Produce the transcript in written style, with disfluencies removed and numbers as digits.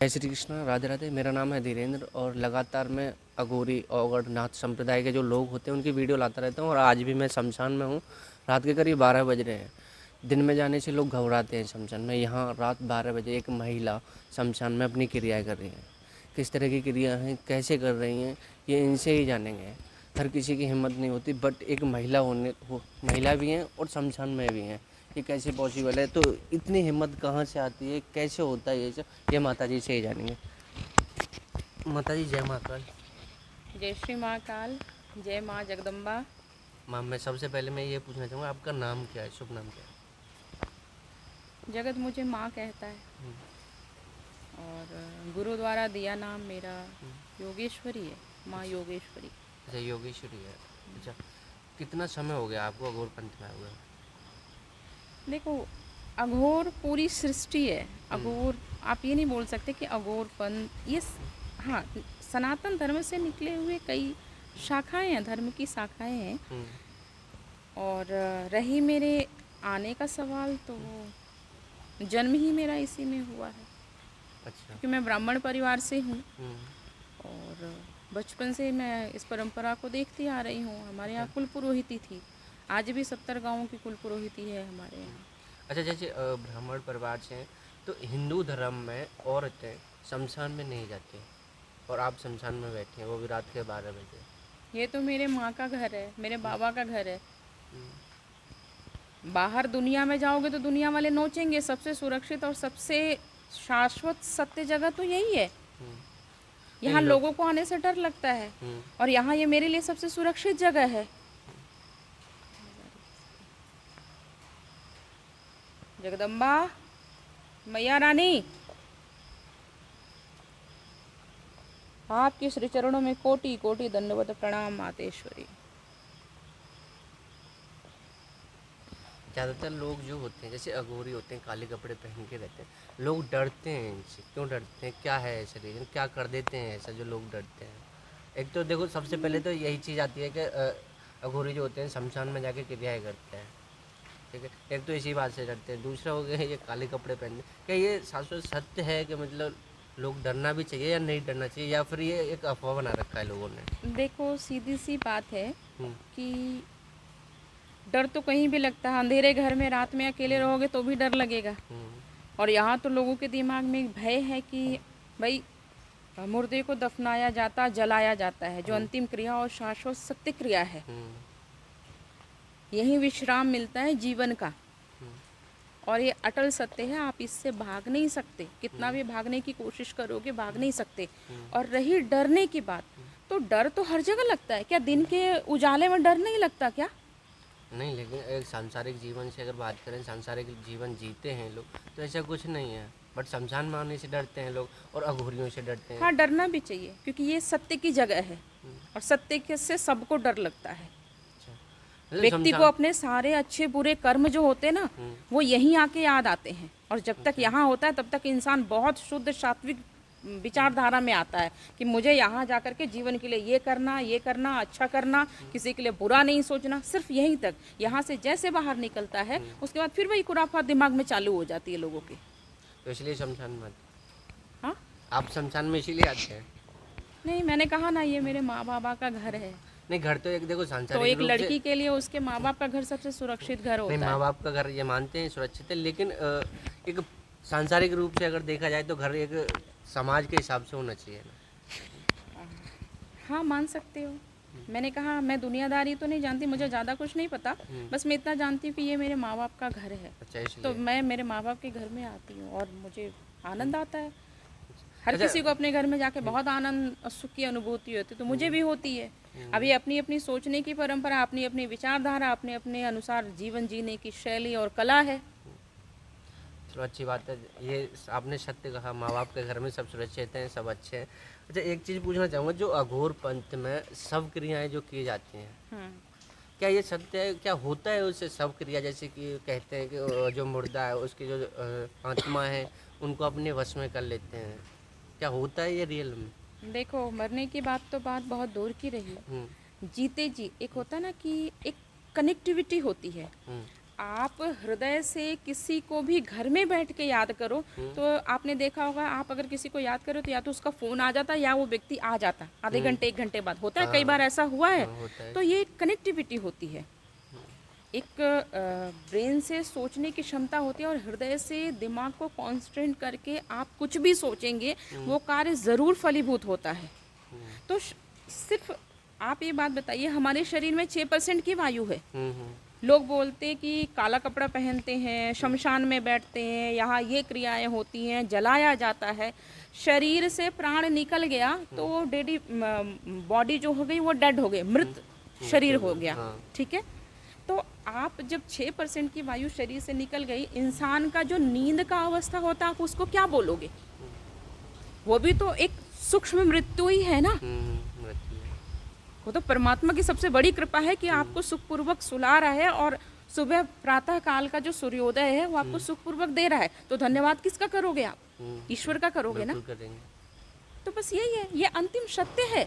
जय श्री कृष्ण, राधे राधे। मेरा नाम है धीरेन्द्र और लगातार मैं अघोरी और नाथ संप्रदाय के जो लोग होते हैं उनकी वीडियो लाता रहता हूँ। और आज भी मैं शमशान में हूँ। रात के करीब 12 बज रहे हैं। दिन में जाने से लोग घबराते हैं शमशान में। यहाँ रात 12 बजे एक महिला शमशान में अपनी क्रियाएँ कर रही हैं। किस तरह की क्रिया हैं, कैसे कर रही हैं, ये इनसे ही जानेंगे। हर किसी की हिम्मत नहीं होती, बट एक महिला भी हैं और शमशान में भी हैं। ये कैसे पॉसिबल है? तो इतनी हिम्मत कहाँ से आती है, कैसे होता है ये सब, ये माता जी से ही जानेंगे। माता जी जय महाकाल। जय श्री महाकाल, जय माँ जगदम्बा। मैम, मैं सबसे पहले मैं ये पूछना चाहूँगा, आपका नाम क्या है, शुभ नाम क्या है? जगत मुझे माँ कहता है और गुरु द्वारा दिया नाम मेरा योगेश्वरी है, माँ योगेश्वरी। अच्छा, योगेश्वरी है। अच्छा, कितना समय हो गया आपको अघोर पंथ में हुए? देखो, अघोर पूरी सृष्टि है। अघोर आप ये नहीं बोल सकते कि अघोरपन हाँ, सनातन धर्म से निकले हुए कई शाखाएं हैं, धर्म की शाखाएं हैं। और रही मेरे आने का सवाल, तो जन्म ही मेरा इसी में हुआ है। अच्छा। क्योंकि मैं ब्राह्मण परिवार से हूँ और बचपन से मैं इस परंपरा को देखती आ रही हूँ। हमारे यहाँ कुल पुरोहिती थी, आज भी 70 गाँवों की कुल पुरोहिती है हमारे यहाँ। अच्छा, जैसे ब्राह्मण परिवार से हैं तो हिंदू धर्म में औरतें शमशान में नहीं जाती और आप शमशान में बैठे हैं, वो भी रात के 12 बजे। ये तो मेरे माँ का घर है, मेरे बाबा का घर है। बाहर दुनिया में जाओगे तो दुनिया वाले नोचेंगे। सबसे सुरक्षित और सबसे शाश्वत सत्य जगह तो यही है। यहाँ लोगों को आने से डर लगता है और यहाँ ये मेरे लिए सबसे सुरक्षित जगह है। जगदम्बा मैया रानी, आपके श्री चरणों में कोटि कोटि दंडवत प्रणाम मातेश्वरी। ज़्यादातर लोग जो होते हैं, जैसे अघोरी होते हैं, काले कपड़े पहन के रहते हैं, लोग डरते हैं इनसे। क्यों डरते हैं? क्या है ऐसा रीज़न? क्या कर देते हैं ऐसा जो लोग डरते हैं? एक तो देखो, सबसे पहले तो यही चीज़ आती है कि अघोरी जो होते हैं शमशान में जाके क्रियाएँ करते हैं, ठीक है। एक तो इसी बात से डरते हैं। दूसरा हो गया ये काले कपड़े पहनने। क्या ये शाश्वत सत्य है कि मतलब लोग डरना भी चाहिए या नहीं डरना चाहिए, या फिर ये एक अफवाह बना रखा है लोगों ने? देखो, सीधी सी बात है हम्म, कि डर तो कहीं भी लगता है। अंधेरे घर में रात में अकेले रहोगे तो भी डर लगेगा। हम्म, और यहाँ तो लोगों के दिमाग में एक भय है कि भाई मुर्दे को दफनाया जाता, जलाया जाता है, जो अंतिम क्रिया और शाश्वत सत्य क्रिया है। हम्म, यही विश्राम मिलता है जीवन का। और ये अटल सत्य है, आप इससे भाग नहीं सकते। कितना भी भागने की कोशिश करोगे, भाग नहीं सकते। और रही डरने की बात, तो डर तो हर जगह लगता है। क्या दिन के उजाले में डर नहीं लगता क्या? नहीं, लेकिन एक सांसारिक जीवन से अगर बात करें, सांसारिक जीवन जीते हैं लोग, तो ऐसा कुछ नहीं है। बट शमशान में आने से डरते हैं लोग और अघोरियों से डरते हैं। हाँ, डरना भी चाहिए क्योंकि ये सत्य की जगह है और सत्य से सबको डर लगता है। अच्छा, मतलब व्यक्ति को शमशान। अपने सारे अच्छे बुरे कर्म जो होते हैं ना, वो यहीं आके याद आते हैं। और जब तक यहाँ होता है तब तक इंसान बहुत शुद्ध सात्विक विचारधारा में आता है कि मुझे यहाँ जाकर के जीवन के लिए ये करना, अच्छा करना, किसी के लिए बुरा नहीं सोचना, सिर्फ यहीं तक। यहाँ से जैसे बाहर निकलता है उसके बाद फिर वही खुराफात दिमाग में चालू हो जाती है लोगों की। तो इसलिए शमशान में हाँ, आप शमशान में इसीलिए आते हैं? नहीं, मैंने कहा ना, ये मेरे माँ बाबा का घर है। नहीं, घर तो एक देखो तो सांसारिक एक रूप से। लड़की के लिए उसके माँ बाप का घर सबसे सुरक्षित घर नहीं, होता माँ है। बाप का घर ये मानते हैं सुरक्षित है, लेकिन एक सांसारिक रूप से अगर देखा जाए तो घर एक समाज के हिसाब से होना चाहिए ना। हाँ, मान सकते हो। मैंने कहा, मैं दुनियादारी तो नहीं जानती, मुझे ज़्यादा कुछ नहीं पता। बस मैं इतना जानती हूँ कि ये मेरे माँ बाप का घर है। अच्छा, तो इसलिए। मैं मेरे माँ बाप के घर में आती हूँ और मुझे आनंद आता है। हर अच्छा। किसी को अपने घर में जाके बहुत आनंद और सुख की अनुभूति होती है, तो मुझे भी होती है। अभी अपनी अपनी सोचने की परंपरा, अपनी अपनी विचारधारा, अपने अपने अनुसार जीवन जीने की शैली और कला है। चलो, अच्छी बात है। ये आपने सत्य कहा, माँ बाप के घर में सब सुरक्षित हैं, सब अच्छे हैं। अच्छा, एक चीज़ पूछना चाहूँगा, जो अघोर पंथ में सब क्रियाएं जो की जाती हैं, क्या ये सत्य है? क्या होता है उससे सब क्रिया? जैसे कि कहते हैं कि जो मुर्दा है उसकी जो आत्मा है उनको अपने वश में कर लेते हैं। क्या होता है ये रियल में? देखो, मरने की बात तो बात बहुत दूर की रही। हम्म, जीते जी एक होता है ना कि एक कनेक्टिविटी होती है। आप हृदय से किसी को भी घर में बैठ के याद करो तो आपने देखा होगा, आप अगर किसी को याद करो तो या तो उसका फ़ोन आ जाता या वो व्यक्ति आ जाता आधे घंटे 1 घंटे बाद। होता है, कई बार ऐसा हुआ है। होता है। तो ये कनेक्टिविटी होती है, एक ब्रेन से सोचने की क्षमता होती है और हृदय से दिमाग को कॉन्सेंट्रेट करके आप कुछ भी सोचेंगे वो कार्य ज़रूर फलीभूत होता है। तो सिर्फ आप ये बात बताइए, हमारे शरीर में 6% की वायु है। लोग बोलते कि काला कपड़ा पहनते हैं, शमशान में बैठते हैं, यहाँ ये क्रियाएं होती हैं, जलाया जाता है, शरीर से प्राण निकल गया तो वो डेडी बॉडी जो हो गई वो डेड हो गई, मृत शरीर हो गया। ठीक है, तो आप जब 6% की वायु शरीर से निकल गई, इंसान का जो नींद का अवस्था होता है आप उसको क्या बोलोगे? वो भी तो एक सूक्ष्म मृत्यु ही है ना। वो तो परमात्मा की सबसे बड़ी कृपा है कि आपको सुखपूर्वक सुला रहा है और सुबह प्रातः काल का जो सूर्योदय है वो आपको सुखपूर्वक दे रहा है। तो धन्यवाद किसका करोगे आप? ईश्वर का करोगे ना। तो बस यही है, ये अंतिम सत्य है।